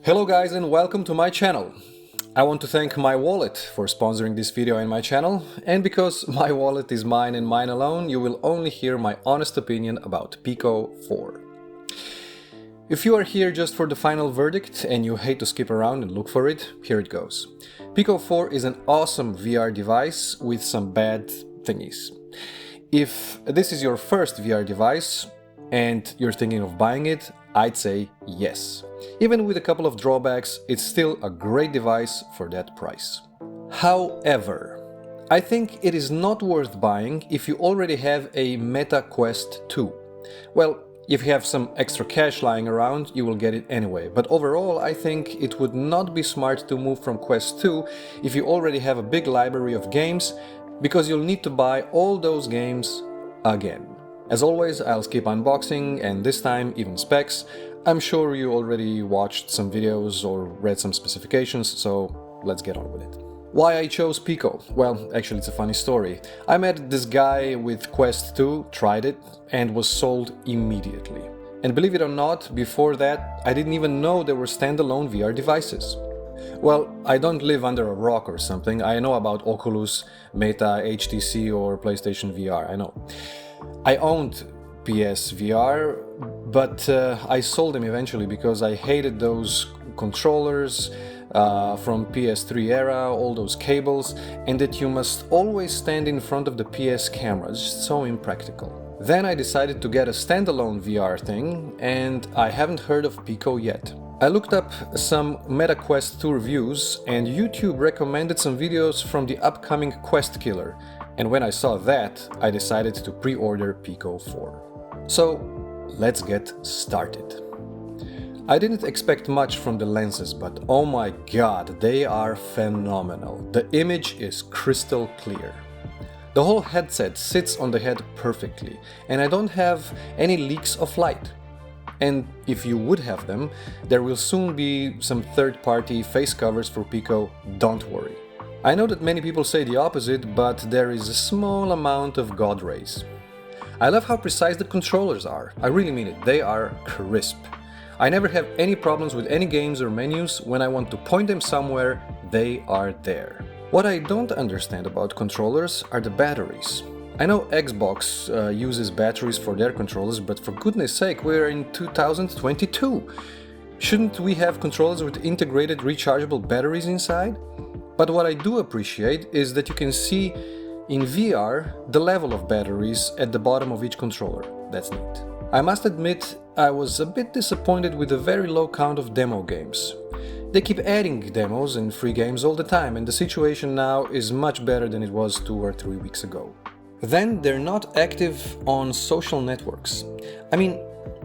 Hello guys and welcome to my channel. I want to thank my wallet for sponsoring this video and my channel, and because my wallet is mine and mine alone, you will only hear my honest opinion about Pico 4. If you are here just for the final verdict and you hate to skip around and look for it, here it goes. Pico 4 is an awesome VR device with some bad thingies. If this is your first VR device and you're thinking of buying it, I'd say yes. Even with a couple of drawbacks, it's still a great device for that price. However, I think it is not worth buying if you already have a Meta Quest 2. Well, if you have some extra cash lying around, you will get it anyway, but overall I think it would not be smart to move from Quest 2 if you already have a big library of games, because you'll need to buy all those games again. As always, I'll skip unboxing and this time even specs. I'm sure you already watched some videos or read some specifications, so let's get on with it. Why I chose Pico? Well, actually it's a funny story. I met this guy with Quest 2, tried it, and was sold immediately. And believe it or not, before that I didn't even know there were standalone VR devices. Well, I don't live under a rock or something. I know about Oculus, Meta, HTC or PlayStation VR, I know. I owned PSVR, but I sold them eventually because I hated those controllers from PS3 era, all those cables, and that you must always stand in front of the PS camera. It's just so impractical. Then I decided to get a standalone VR thing, and I haven't heard of Pico yet. I looked up some Meta Quest 2 reviews, and YouTube recommended some videos from the upcoming Quest Killer, and when I saw that, I decided to pre-order Pico 4. So, let's get started. I didn't expect much from the lenses, but oh my god, they are phenomenal. The image is crystal clear. The whole headset sits on the head perfectly, and I don't have any leaks of light. And if you would have them, there will soon be some third-party face covers for Pico, don't worry. I know that many people say the opposite, but there is a small amount of God rays. I love how precise the controllers are. I really mean it, they are crisp. I never have any problems with any games or menus. When I want to point them somewhere, they are there. What I don't understand about controllers are the batteries. I know Xbox uses batteries for their controllers, but for goodness sake, we're in 2022. Shouldn't we have controllers with integrated rechargeable batteries inside? But what I do appreciate is that you can see in VR the level of batteries at the bottom of each controller. That's neat. I must admit, I was a bit disappointed with the very low count of demo games. They keep adding demos and free games all the time, and the situation now is much better than it was 2 or 3 weeks ago. Then they're not active on social networks. I mean,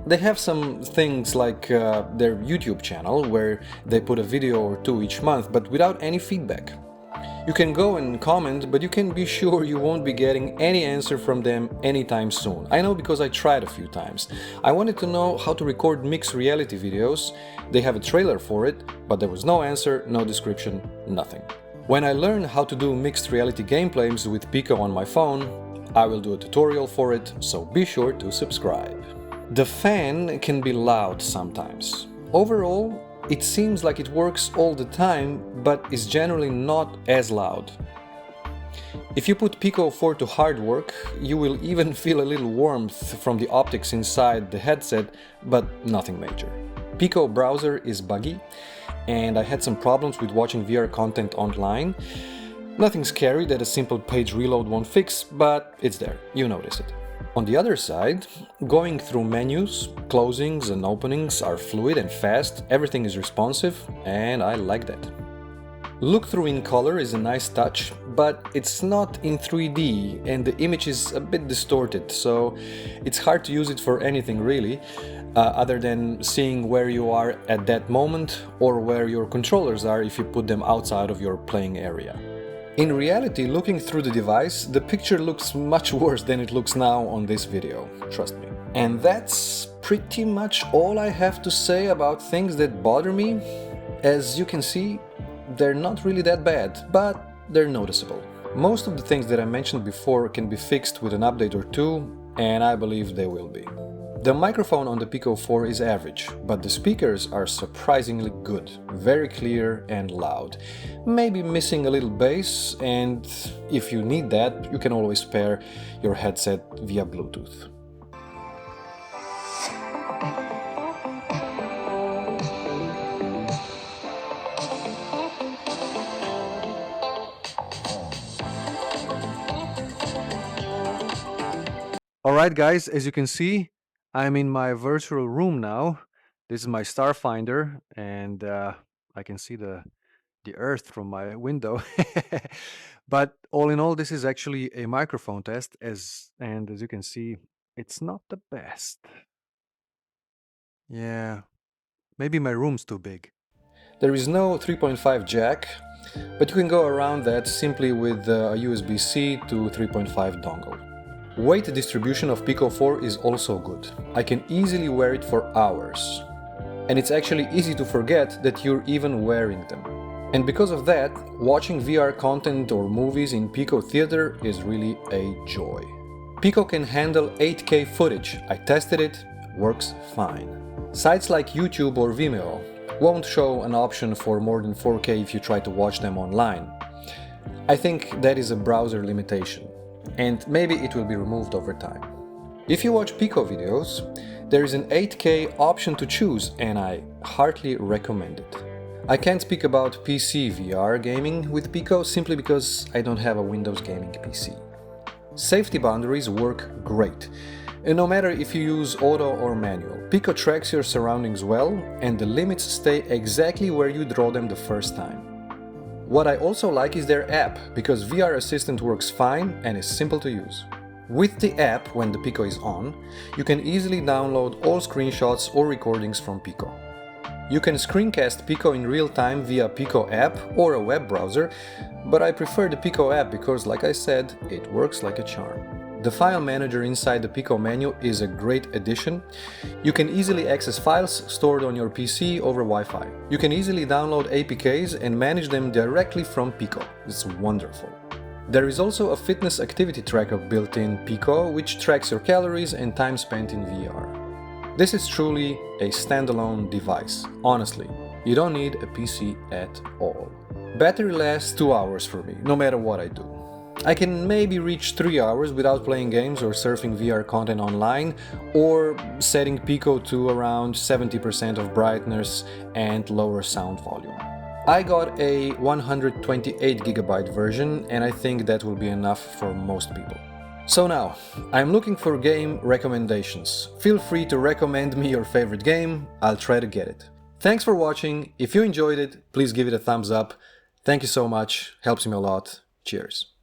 they have some things like their YouTube channel where they put a video or 2 each month, but without any feedback. You can go and comment, but you can be sure you won't be getting any answer from them anytime soon. I know because I tried a few times. I wanted to know how to record mixed reality videos. They have a trailer for it, but there was no answer, no description, nothing. When I learn how to do mixed reality gameplays with Pico on my phone, I will do a tutorial for it, so be sure to subscribe. The fan can be loud sometimes. Overall, it seems like it works all the time, but is generally not as loud. If you put Pico 4 to hard work, you will even feel a little warmth from the optics inside the headset, but nothing major. Pico browser is buggy, and I had some problems with watching VR content online. Nothing scary that a simple page reload won't fix, but it's there, you notice it. On the other side, going through menus, closings and openings are fluid and fast, everything is responsive, and I like that. Look-through in color is a nice touch, but it's not in 3D and the image is a bit distorted, so it's hard to use it for anything really, other than seeing where you are at that moment or where your controllers are if you put them outside of your playing area. In reality, looking through the device, the picture looks much worse than it looks now on this video, trust me. And that's pretty much all I have to say about things that bother me. As you can see, they're not really that bad, but they're noticeable. Most of the things that I mentioned before can be fixed with an update or two, and I believe they will be. The microphone on the Pico 4 is average, but the speakers are surprisingly good, very clear and loud. Maybe missing a little bass, and if you need that, you can always pair your headset via Bluetooth. Alright guys, as you can see, I'm in my virtual room now. This is my Starfinder, and I can see the earth from my window. But all in all, this is actually a microphone test, and as you can see, it's not the best. Yeah, maybe my room's too big. There is no 3.5 jack, but you can go around that simply with a USB-C to 3.5 dongle. Weight distribution of Pico 4 is also good. I can easily wear it for hours. And it's actually easy to forget that you're even wearing them. And because of that, watching VR content or movies in Pico Theater is really a joy. Pico can handle 8K footage. I tested it, works fine. Sites like YouTube or Vimeo won't show an option for more than 4K if you try to watch them online. I think that is a browser limitation, and maybe it will be removed over time. If you watch Pico videos, there is an 8K option to choose, and I heartily recommend it. I can't speak about PC VR gaming with Pico simply because I don't have a Windows gaming PC. Safety boundaries work great. And no matter if you use auto or manual, Pico tracks your surroundings well, and the limits stay exactly where you draw them the first time. What I also like is their app, because VR Assistant works fine and is simple to use. With the app, when the Pico is on, you can easily download all screenshots or recordings from Pico. You can screencast Pico in real time via Pico app or a web browser, but I prefer the Pico app because, like I said, it works like a charm. The file manager inside the Pico menu is a great addition. You can easily access files stored on your PC over Wi-Fi. You can easily download APKs and manage them directly from Pico. It's wonderful. There is also a fitness activity tracker built in Pico, which tracks your calories and time spent in VR. This is truly a standalone device. Honestly, you don't need a PC at all. Battery lasts 2 hours for me, no matter what I do. I can maybe reach 3 hours without playing games or surfing VR content online, or setting Pico to around 70% of brightness and lower sound volume. I got a 128GB version, and I think that will be enough for most people. So now, I'm looking for game recommendations. Feel free to recommend me your favorite game, I'll try to get it. Thanks for watching. If you enjoyed it, please give it a thumbs up. Thank you so much, helps me a lot. Cheers.